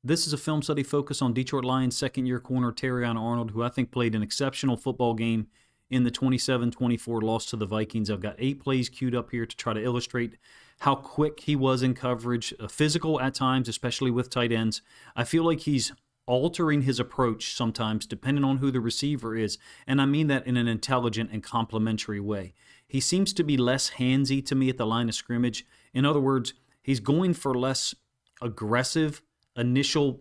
This is a film study focused on Detroit Lions second-year corner Terrion Arnold, who I think played an exceptional football game in the 27-24 loss to the Vikings. I've got 8 plays queued up here to try to illustrate how quick he was in coverage, physical at times, especially with tight ends. I feel like he's altering his approach sometimes depending on who the receiver is, and I mean that in an intelligent and complimentary way. He seems to be less handsy to me at the line of scrimmage. In other words, he's going for less aggressive initial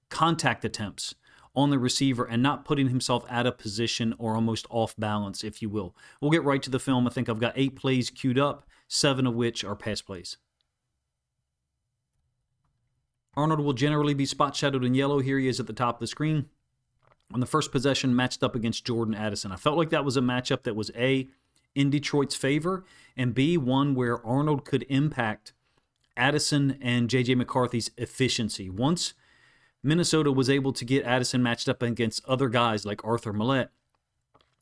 contact attempts on the receiver and not putting himself out of position or almost off balance, if you will. We'll get right to the film. I think I've got 8 plays queued up, 7 of which are pass plays. Arnold will generally be spot shadowed in yellow. Here he is at the top of the screen. On the first possession, matched up against Jordan Addison. I felt like that was a matchup that was A, in Detroit's favor, and B, one where Arnold could impact Addison and J.J. McCarthy's efficiency. Once Minnesota was able to get Addison matched up against other guys like Arthur Millette,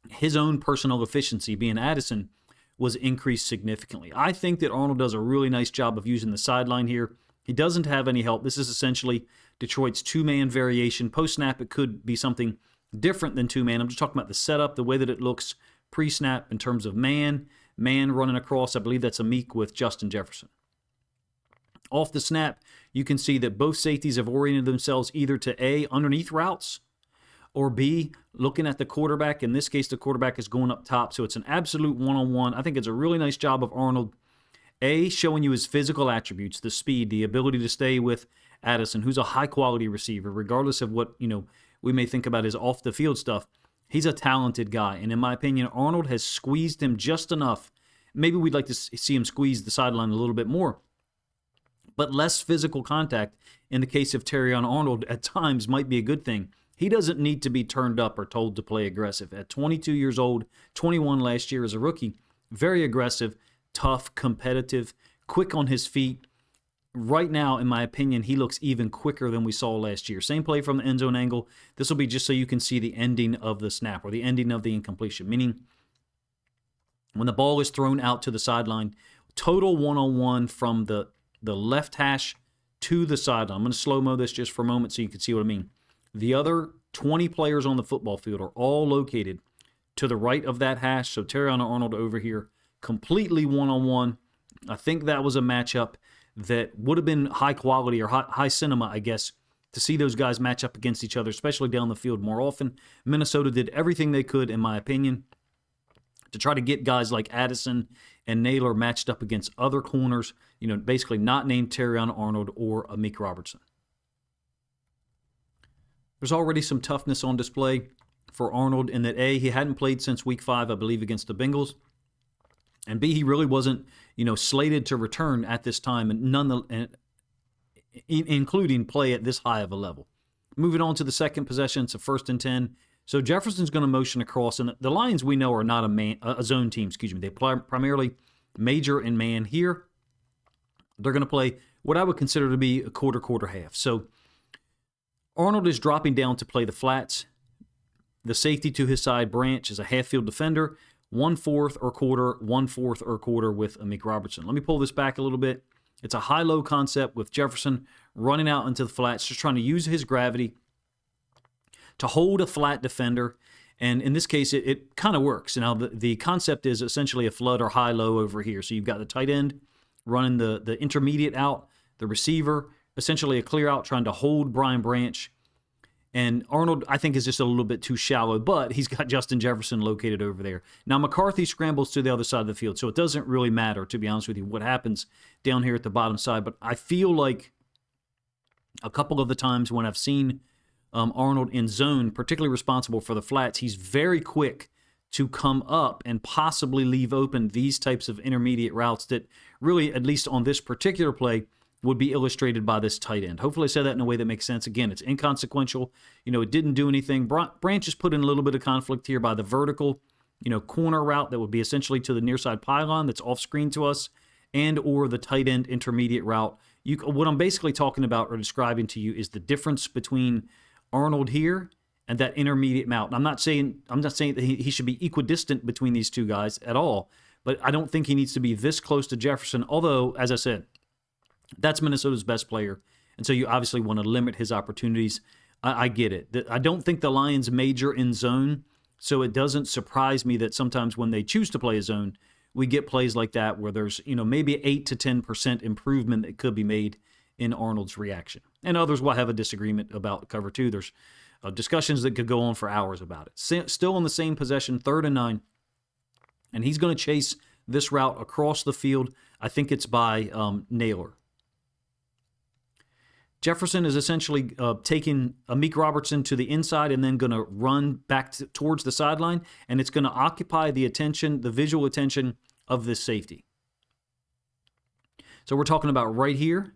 his own personal efficiency, being Addison, was increased significantly. I think that Arnold does a really nice job of using the sideline here. He doesn't have any help. This is essentially Detroit's two-man variation. Post-snap, it could be something different than two-man. I'm just talking about the setup, the way that it looks pre-snap in terms of man running across. I believe that's a Meek with Justin Jefferson. Off the snap, you can see that both safeties have oriented themselves either to A, underneath routes, or B, looking at the quarterback. In this case, the quarterback is going up top, so it's an absolute one-on-one. I think it's a really nice job of Arnold, A, showing you his physical attributes, the speed, the ability to stay with Addison, who's a high-quality receiver, regardless of what we may think about his off-the-field stuff. He's a talented guy, and in my opinion, Arnold has squeezed him just enough. Maybe we'd like to see him squeeze the sideline a little bit more, but less physical contact in the case of Terrion Arnold at times might be a good thing. He doesn't need to be turned up or told to play aggressive. At 22 years old, 21 last year as a rookie, very aggressive, tough, competitive, quick on his feet. Right now, in my opinion, he looks even quicker than we saw last year. Same play from the end zone angle. This will be just so you can see the ending of the snap or the ending of the incompletion, meaning when the ball is thrown out to the sideline, total one-on-one from the left hash to the sideline. I'm going to slow-mo this just for a moment so you can see what I mean. The other 20 players on the football field are all located to the right of that hash. So Terrion Arnold over here, completely one-on-one. I think that was a matchup that would have been high quality or high cinema, I guess, to see those guys match up against each other, especially down the field more often. Minnesota did everything they could, in my opinion, to try to get guys like Addison and Naylor matched up against other corners, basically not named Terrion Arnold or Amik Robertson. There's already some toughness on display for Arnold in that A, he hadn't played since week 5, I believe, against the Bengals, and B, he really wasn't, slated to return at this time, and including play at this high of a level. Moving on to the second possession, it's a 1st and 10. So Jefferson's going to motion across, and the Lions we know are not a zone team. They play primarily major and man. Here, they're going to play what I would consider to be a quarter half. So Arnold is dropping down to play the flats. The safety to his side, Branch, is a half-field defender. 1/4 or quarter, 1/4 or quarter with Amik Robertson. Let me pull this back a little bit. It's a high-low concept with Jefferson running out into the flats, just trying to use his gravity to hold a flat defender, and in this case, it kind of works. Now, the concept is essentially a flood or high-low over here. So you've got the tight end running the intermediate out, the receiver, essentially a clear out, trying to hold Brian Branch. And Arnold, I think, is just a little bit too shallow, but he's got Justin Jefferson located over there. Now, McCarthy scrambles to the other side of the field, so it doesn't really matter, to be honest with you, what happens down here at the bottom side. But I feel like a couple of the times when I've seen Arnold in zone, particularly responsible for the flats, he's very quick to come up and possibly leave open these types of intermediate routes that really, at least on this particular play, would be illustrated by this tight end. Hopefully I said that in a way that makes sense. Again, it's inconsequential. It didn't do anything. Branch is put in a little bit of conflict here by the vertical, corner route that would be essentially to the near side pylon that's off screen to us, and or the tight end intermediate route. What I'm basically talking about or describing to you is the difference between Arnold here and that intermediate route. I'm not saying that he should be equidistant between these two guys at all, but I don't think he needs to be this close to Jefferson, although, as I said, that's Minnesota's best player And so you obviously want to limit his opportunities. I get it. I don't think the Lions major in zone, so it doesn't surprise me that sometimes when they choose to play a zone, we get plays like that where there's, maybe 8 to 10% improvement that could be made in Arnold's reaction. And others will have a disagreement about cover 2. There's discussions that could go on for hours about it. Still on the same possession, 3rd and 9. And he's going to chase this route across the field. I think it's by Naylor. Jefferson is essentially taking Amik Robertson to the inside and then going to run back towards the sideline, and it's going to occupy the attention, the visual attention of this safety. So we're talking about right here,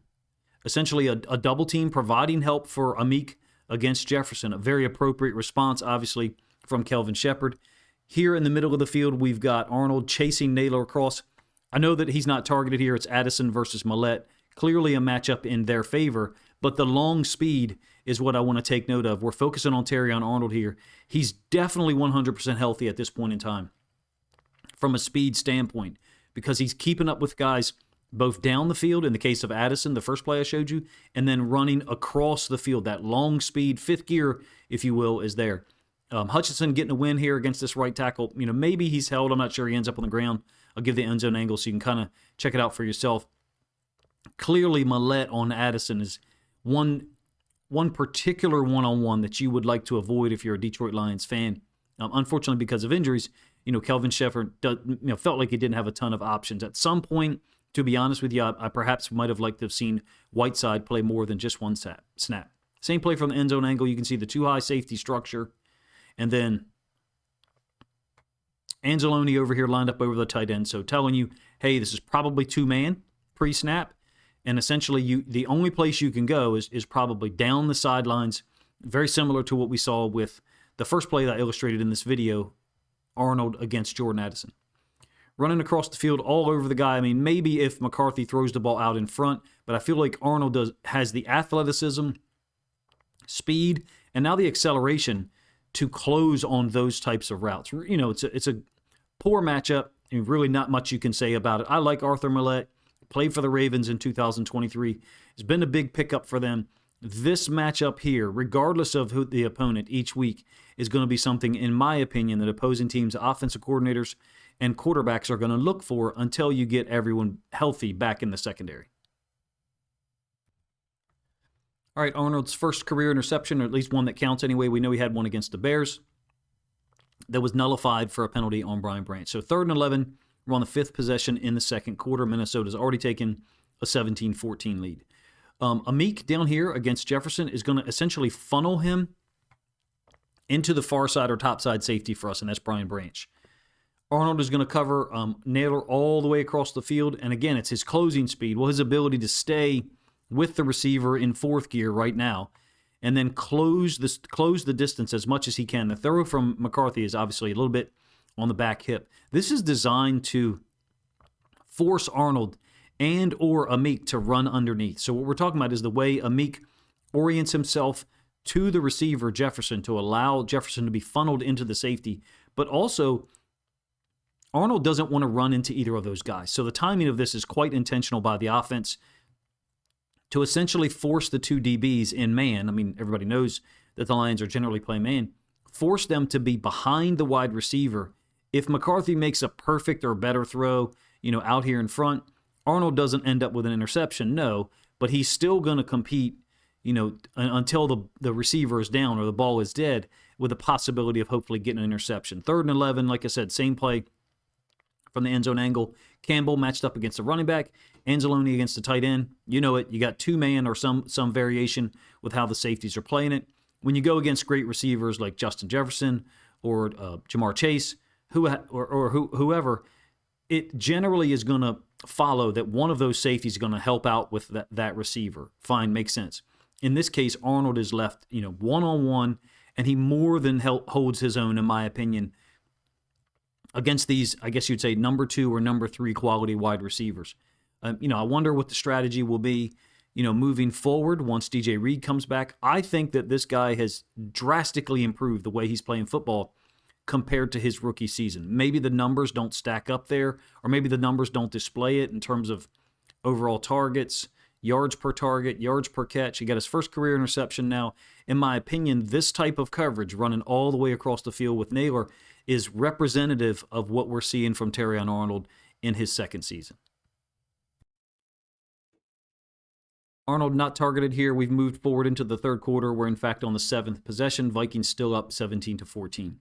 essentially a double team providing help for Amik against Jefferson. A very appropriate response, obviously, from Kelvin Shepherd. Here in the middle of the field, we've got Arnold chasing Naylor across. I know that he's not targeted here. It's Addison versus Millette. Clearly a matchup in their favor, but the long speed is what I want to take note of. We're focusing on Terrion Arnold here. He's definitely 100% healthy at this point in time from a speed standpoint because he's keeping up with guys both down the field, in the case of Addison, the first play I showed you, and then running across the field. That long speed, 5th gear, if you will, is there. Hutchinson getting a win here against this right tackle. Maybe he's held. I'm not sure. He ends up on the ground. I'll give the end zone angle so you can kind of check it out for yourself. Clearly, Millette on Addison is one particular one-on-one that you would like to avoid if you're a Detroit Lions fan. Unfortunately, because of injuries, Kelvin Shepherd felt like he didn't have a ton of options. At some point, to be honest with you, I perhaps might have liked to have seen Whiteside play more than just one snap. Same play from the end zone angle. You can see the 2-high safety structure. And then Anzalone over here lined up over the tight end. So telling you, hey, this is probably 2-man pre-snap. And essentially, the only place you can go is probably down the sidelines, very similar to what we saw with the first play that I illustrated in this video, Arnold against Jordan Addison. Running across the field all over the guy. I mean, maybe if McCarthy throws the ball out in front, but I feel like Arnold has the athleticism, speed, and now the acceleration to close on those types of routes. It's a poor matchup, and really not much you can say about it. I like Arthur Millette. Played for the Ravens in 2023. It's been a big pickup for them. This matchup here, regardless of who the opponent each week, is going to be something, in my opinion, that opposing teams, offensive coordinators, and quarterbacks are going to look for until you get everyone healthy back in the secondary. All right, Arnold's first career interception, or at least one that counts anyway. We know he had one against the Bears that was nullified for a penalty on Brian Branch. So 3rd and 11. We're on the 5th possession in the second quarter. Minnesota's already taken a 17-14 lead. Amik down here against Jefferson is going to essentially funnel him into the far side or top side safety for us, and that's Brian Branch. Arnold is going to cover Naylor all the way across the field, and again, it's his closing speed. Well, his ability to stay with the receiver in 4th gear right now and then close the distance as much as he can. The throw from McCarthy is obviously a little bit on the back hip. This is designed to force Arnold and or Amik to run underneath. So what we're talking about is the way Amik orients himself to the receiver, Jefferson, to allow Jefferson to be funneled into the safety. But also, Arnold doesn't want to run into either of those guys. So the timing of this is quite intentional by the offense to essentially force the 2 DBs in man. I mean, everybody knows that the Lions are generally playing man. Force them to be behind the wide receiver. If McCarthy makes a perfect or better throw, out here in front, Arnold doesn't end up with an interception, no, but he's still going to compete, until the receiver is down or the ball is dead, with the possibility of hopefully getting an interception. 3rd and 11, like I said, same play from the end zone angle. Campbell matched up against the running back, Anzalone against the tight end. You know it. You got 2-man or some variation with how the safeties are playing it. When you go against great receivers like Justin Jefferson or Jamar Chase, whoever, it generally is going to follow that one of those safeties is going to help out with that receiver. Fine, makes sense. In this case, Arnold is left, one-on-one, and he more than holds his own, in my opinion, against these, I guess you'd say, number 2 or number 3 quality wide receivers. I wonder what the strategy will be, moving forward once DJ Reed comes back. I think that this guy has drastically improved the way he's playing football compared to his rookie season. Maybe the numbers don't stack up there, or maybe the numbers don't display it in terms of overall targets, yards per target, yards per catch. He got his first career interception now. In my opinion, this type of coverage, running all the way across the field with Naylor, is representative of what we're seeing from Terrion Arnold in his second season. Arnold not targeted here. We've moved forward into the third quarter. We're, in fact, on the 7th possession. Vikings still up 17-14.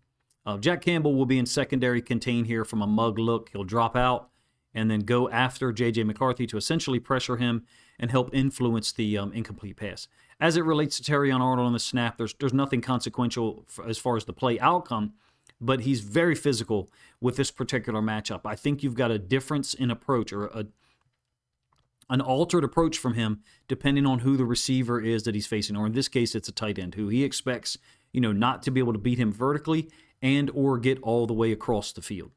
Jack Campbell will be in secondary contain here from a mug look. He'll drop out and then go after J.J. McCarthy to essentially pressure him and help influence the incomplete pass. As it relates to Terrion Arnold on the snap, there's nothing consequential as far as the play outcome, but he's very physical with this particular matchup. I think you've got a difference in approach, or an altered approach from him depending on who the receiver is that he's facing, or in this case, it's a tight end who he expects, not to be able to beat him vertically and or get all the way across the field.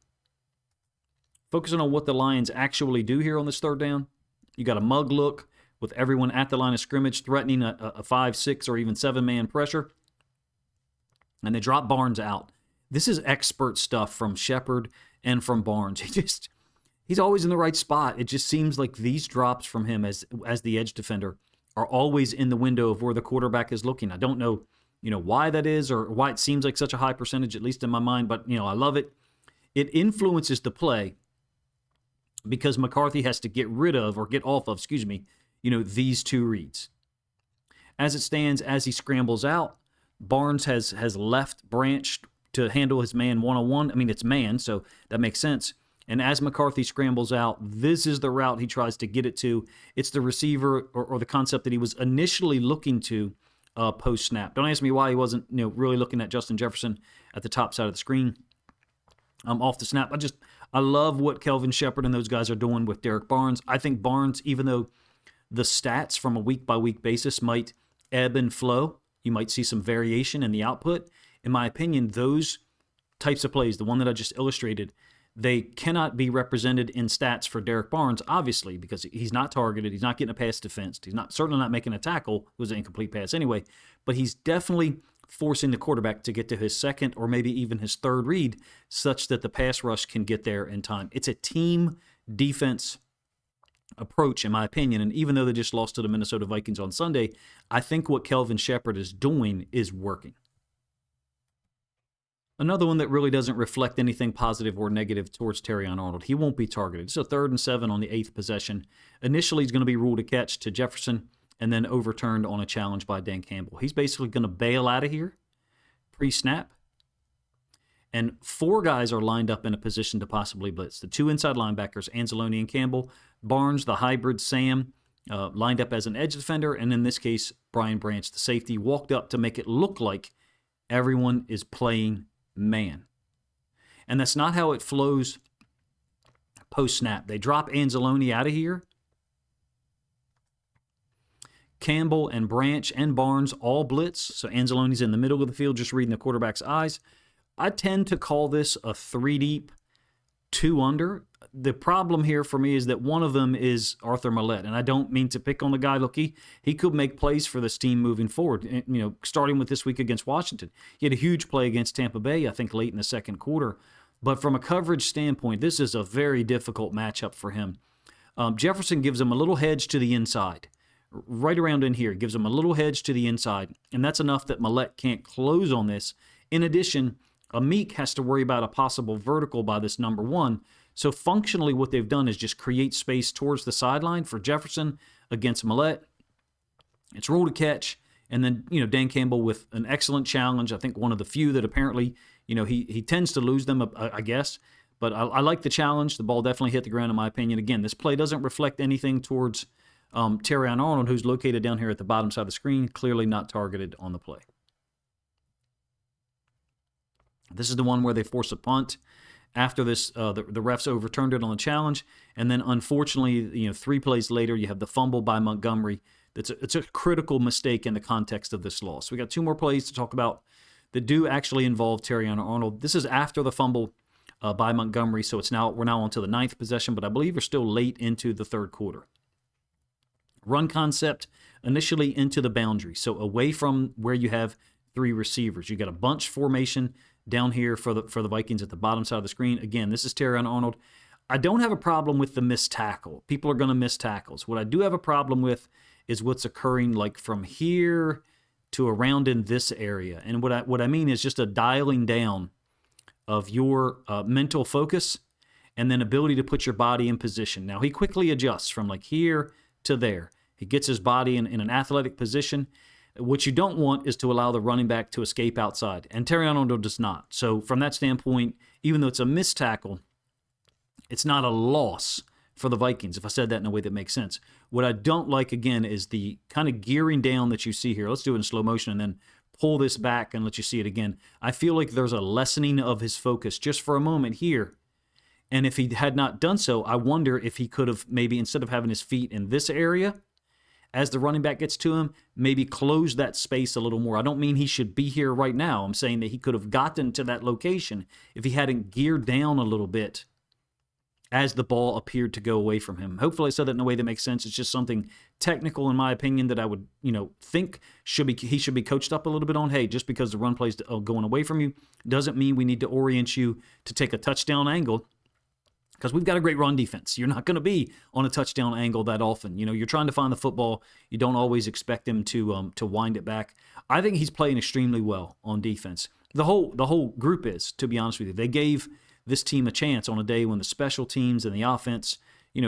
Focusing on what the Lions actually do here on this third down, you got a mug look with everyone at the line of scrimmage threatening a 5, 6, or even 7-man pressure, and they drop Barnes out. This is expert stuff from Shepard and from Barnes. He's always in the right spot. It just seems like these drops from him as the edge defender are always in the window of where the quarterback is looking. I don't know, why that is or why it seems like such a high percentage, at least in my mind, but, I love it. It influences the play because McCarthy has to get off of, these two reads. As it stands, as he scrambles out, Barnes has left Branch to handle his man one-on-one. I mean, it's man, so that makes sense. And as McCarthy scrambles out, this is the route he tries to get it to. It's the receiver or the concept that he was initially looking to post-snap. Don't ask me why he wasn't really looking at Justin Jefferson at the top side of the screen off the snap. I love what Kelvin Shepard and those guys are doing with Derek Barnes. I think Barnes, even though the stats from a week-by-week basis might ebb and flow, you might see some variation in the output. In my opinion, those types of plays, the one that I just illustrated, they cannot be represented in stats for Derek Barnes, obviously, because he's not targeted, he's not getting a pass defense, he's certainly not making a tackle. It was an incomplete pass anyway, but he's definitely forcing the quarterback to get to his second or maybe even his third read such that the pass rush can get there in time. It's a team defense approach, in my opinion, and even though they just lost to the Minnesota Vikings on Sunday, I think what Kelvin Shepard is doing is working. Another one that really doesn't reflect anything positive or negative towards Terrion Arnold. He won't be targeted. It's a 3rd and 7 on the 8th possession. Initially, he's going to be ruled a catch to Jefferson and then overturned on a challenge by Dan Campbell. He's basically going to bail out of here pre-snap. And 4 guys are lined up in a position to possibly blitz. The 2 inside linebackers, Anzalone and Campbell. Barnes, the hybrid Sam, lined up as an edge defender. And in this case, Brian Branch, the safety, walked up to make it look like everyone is playing man. And that's not how it flows post-snap. They drop Anzalone out of here. Campbell and Branch and Barnes all blitz. So Anzalone's in the middle of the field just reading the quarterback's eyes. I tend to call this a 3 deep, 2 under. The problem here for me is that one of them is Arthur Millette, and I don't mean to pick on the guy. Look, he could make plays for this team moving forward, starting with this week against Washington. He had a huge play against Tampa Bay, I think, late in the second quarter. But from a coverage standpoint, this is a very difficult matchup for him. Jefferson gives him a little hedge to the inside. Right around in here, gives him a little hedge to the inside, and that's enough that Millette can't close on this. In addition, Meek has to worry about a possible vertical by this number 1. So functionally what they've done is just create space towards the sideline for Jefferson against Millette. It's ruled a catch, and then Dan Campbell with an excellent challenge. I think one of the few that apparently he tends to lose them, I guess. But I like the challenge. The ball definitely hit the ground in my opinion. Again, this play doesn't reflect anything towards Terrion Arnold, who's located down here at the bottom side of the screen, clearly not targeted on the play. This is the one where they force a punt. After this, the refs overturned it on the challenge, and then unfortunately, 3 plays later, you have the fumble by Montgomery. It's a critical mistake in the context of this loss. We got 2 more plays to talk about that do actually involve Terrion Arnold. This is after the fumble by Montgomery, so we're now on to the 9th possession, but I believe we're still late into the third quarter. Run concept initially into the boundary, so away from where you have 3 receivers. You got a bunch formation down here for the Vikings at the bottom side of the screen. Again, this is Terrion Arnold. I don't have a problem with the missed tackle. People are going to miss tackles. What I do have a problem with is what's occurring like from here to around in this area. And what I mean is just a dialing down of your mental focus and then ability to put your body in position. Now, he quickly adjusts from like here to there. He gets his body in an athletic position. What you don't want is to allow the running back to escape outside. And Terrion Arnold does not. So from that standpoint, even though it's a missed tackle, it's not a loss for the Vikings, if I said that in a way that makes sense. What I don't like, again, is the kind of gearing down that you see here. Let's do it in slow motion and then pull this back and let you see it again. I feel like there's a lessening of his focus just for a moment here. And if he had not done so, I wonder if he could have maybe, instead of having his feet in this area, as the running back gets to him, maybe close that space a little more. I don't mean he should be here right now. I'm saying that he could have gotten to that location if he hadn't geared down a little bit as the ball appeared to go away from him. Hopefully I said that in a way that makes sense. It's just something technical, in my opinion, that I would, think he should be coached up a little bit on. Hey, just because the run play's going away from you doesn't mean we need to orient you to take a touchdown angle, because we've got a great run defense. You're not going to be on a touchdown angle that often. You're trying to find the football. You don't always expect him to wind it back. I think he's playing extremely well on defense. The whole group is, to be honest with you. They gave this team a chance on a day when the special teams and the offense,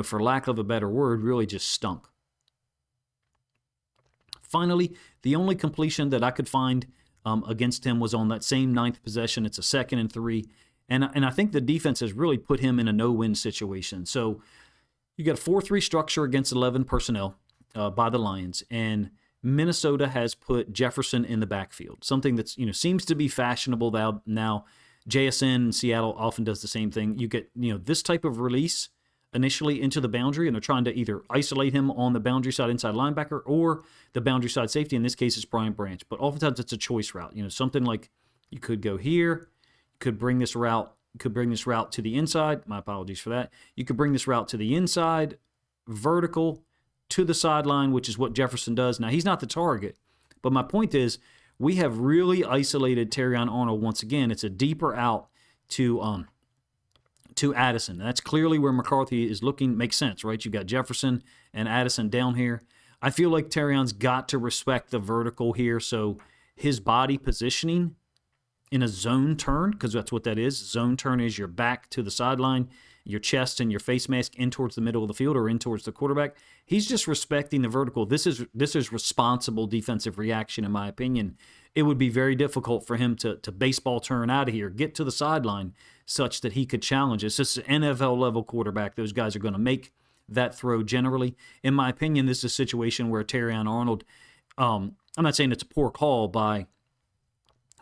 for lack of a better word, really just stunk. Finally, the only completion that I could find against him was on that same 9th possession. It's a 2nd and 3. And I think the defense has really put him in a no-win situation. So you got a 4-3 structure against 11 personnel by the Lions, and Minnesota has put Jefferson in the backfield, something that's seems to be fashionable now. JSN in Seattle often does the same thing. You get this type of release initially into the boundary, and they're trying to either isolate him on the boundary side inside linebacker or the boundary side safety. In this case, it's Brian Branch, but oftentimes it's a choice route. Something like you could go here, could bring this route to the inside. My apologies for that. You could bring this route to the inside, vertical to the sideline, which is what Jefferson does. Now, he's not the target, but my point is we have really isolated Terrion Arnold once again. It's a deeper out to Addison. That's clearly where McCarthy is looking. Makes sense, right? You've got Jefferson and Addison down here. I feel like Terrion's got to respect the vertical here, so his body positioning in a zone turn, because that's what that is. Zone turn is your back to the sideline, your chest and your face mask in towards the middle of the field or in towards the quarterback. He's just respecting the vertical. This is responsible defensive reaction, in my opinion. It would be very difficult for him to baseball turn out of here, get to the sideline such that he could challenge us. This is an NFL-level quarterback. Those guys are going to make that throw generally. In my opinion, this is a situation where Terrion Arnold, I'm not saying it's a poor call by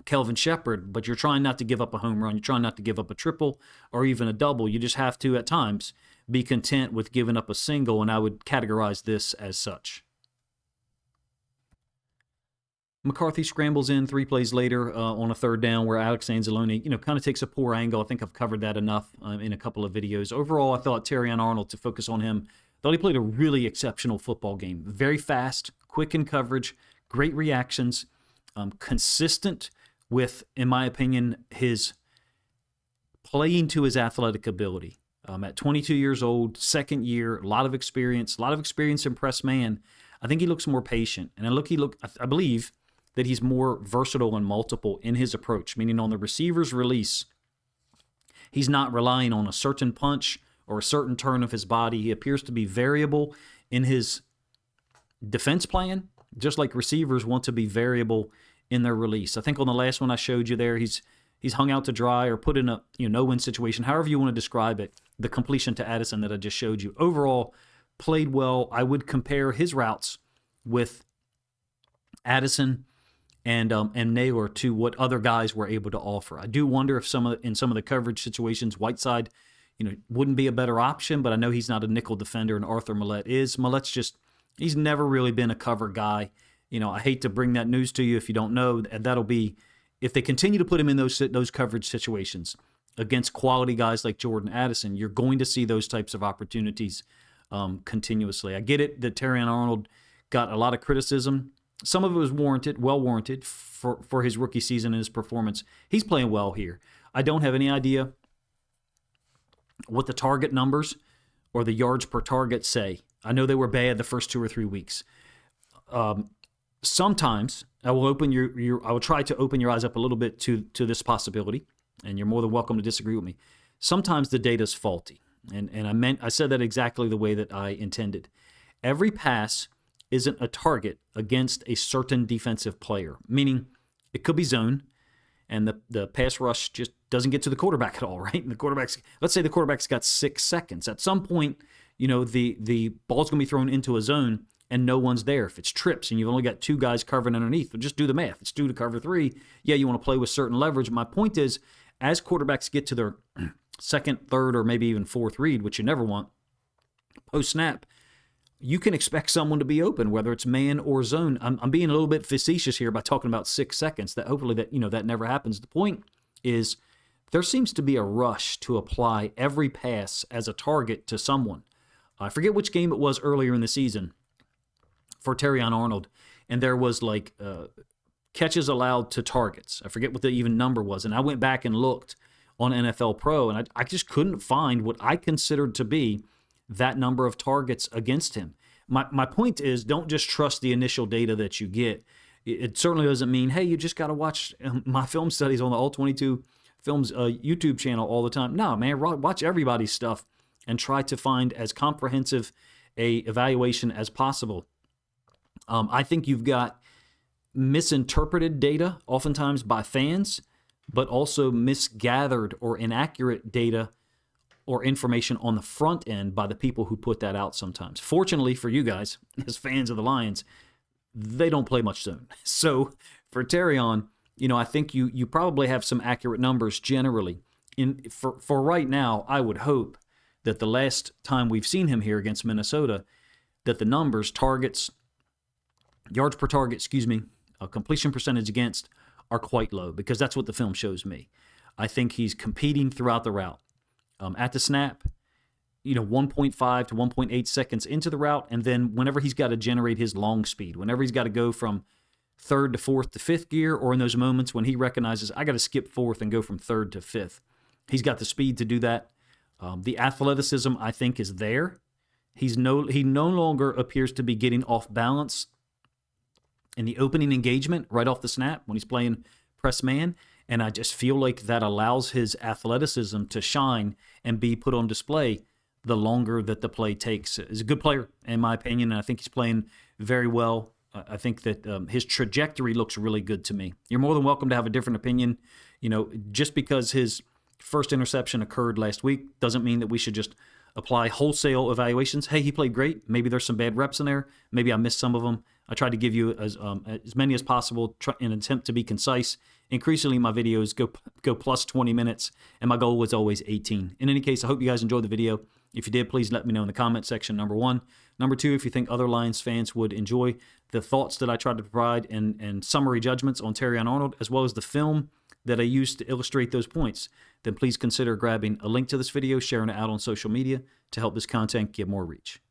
Kelvin Shepherd, but you're trying not to give up a home run. You're trying not to give up a triple or even a double. You just have to, at times, be content with giving up a single, and I would categorize this as such. McCarthy scrambles in 3 plays later on a 3rd down where Alex Anzalone, kind of takes a poor angle. I think I've covered that enough in a couple of videos. Overall, I thought Terrion Arnold, to focus on him, thought he played a really exceptional football game. Very fast, quick in coverage, great reactions, consistent with, in my opinion, his playing to his athletic ability. At 22 years old, 2nd year, a lot of experience in press man. I think he looks more patient, and I believe that he's more versatile and multiple in his approach, meaning on the receiver's release, he's not relying on a certain punch or a certain turn of his body. He appears to be variable in his defense plan, just like receivers want to be variable in their release. I think on the last one I showed you there, he's hung out to dry or put in a no-win situation, however you want to describe it, the completion to Addison that I just showed you. Overall, played well. I would compare his routes with Addison and Naylor to what other guys were able to offer. I do wonder if in some of the coverage situations, Whiteside, wouldn't be a better option, but I know he's not a nickel defender, and Arthur Millette is. Millette's he's never really been a cover guy. I hate to bring that news to you if you don't know. That'll be, if they continue to put him in those coverage situations against quality guys like Jordan Addison, you're going to see those types of opportunities continuously. I get it that Terrion Arnold got a lot of criticism. Some of it was warranted, well warranted, for his rookie season and his performance. He's playing well here. I don't have any idea what the target numbers or the yards per target say. I know they were bad the first 2 or 3 weeks. Sometimes I will open I will try to open your eyes up a little bit to this possibility, and you're more than welcome to disagree with me. Sometimes the data is faulty, and I said that exactly the way that I intended. Every pass isn't a target against a certain defensive player, meaning it could be zone, and the pass rush just doesn't get to the quarterback at all, right? And let's say the quarterback's got 6 seconds. At some point, the ball's going to be thrown into a zone and no one's there. If it's trips and you've only got 2 guys covering underneath, well, just do the math. It's 2 to cover 3. Yeah, you want to play with certain leverage. My point is, as quarterbacks get to their second, third, or maybe even fourth read, which you never want, post-snap, you can expect someone to be open, whether it's man or zone. I'm being a little bit facetious here by talking about 6 seconds. That hopefully that never happens. The point is, there seems to be a rush to apply every pass as a target to someone. I forget which game it was earlier in the season for Terrion Arnold, and there was catches allowed to targets. I forget what the even number was, and I went back and looked on NFL Pro, and I just couldn't find what I considered to be that number of targets against him. My point is, don't just trust the initial data that you get. It certainly doesn't mean, hey, you just got to watch my film studies on the All 22 Films YouTube channel all the time. No, man, watch everybody's stuff and try to find as comprehensive a evaluation as possible. I think you've got misinterpreted data oftentimes by fans, but also misgathered or inaccurate data or information on the front end by the people who put that out sometimes. Fortunately for you guys, as fans of the Lions, they don't play much zone. So for Terrion, I think you probably have some accurate numbers generally. For right now, I would hope that the last time we've seen him here against Minnesota, that the numbers, targets, yards per target, completion percentage against, are quite low, because that's what the film shows me. I think he's competing throughout the route. At the snap, 1.5 to 1.8 seconds into the route, and then whenever he's got to generate his long speed, whenever he's got to go from third to fourth to fifth gear, or in those moments when he recognizes, I got to skip fourth and go from third to fifth, he's got the speed to do that. The athleticism, I think, is there. He no longer appears to be getting off balance in the opening engagement right off the snap when he's playing press man. And I just feel like that allows his athleticism to shine and be put on display the longer that the play takes. He's a good player, in my opinion, and I think he's playing very well. I think that his trajectory looks really good to me. You're more than welcome to have a different opinion. Just because his first interception occurred last week doesn't mean that we should just apply wholesale evaluations. Hey, he played great. Maybe there's some bad reps in there. Maybe I missed some of them. I try to give you as many as possible in an attempt to be concise. Increasingly, my videos go plus 20 minutes, and my goal was always 18. In any case, I hope you guys enjoyed the video. If you did, please let me know in the comment section, number 1. Number 2, if you think other Lions fans would enjoy the thoughts that I tried to provide and summary judgments on Terrion Arnold, as well as the film that I used to illustrate those points, then please consider grabbing a link to this video, sharing it out on social media to help this content get more reach.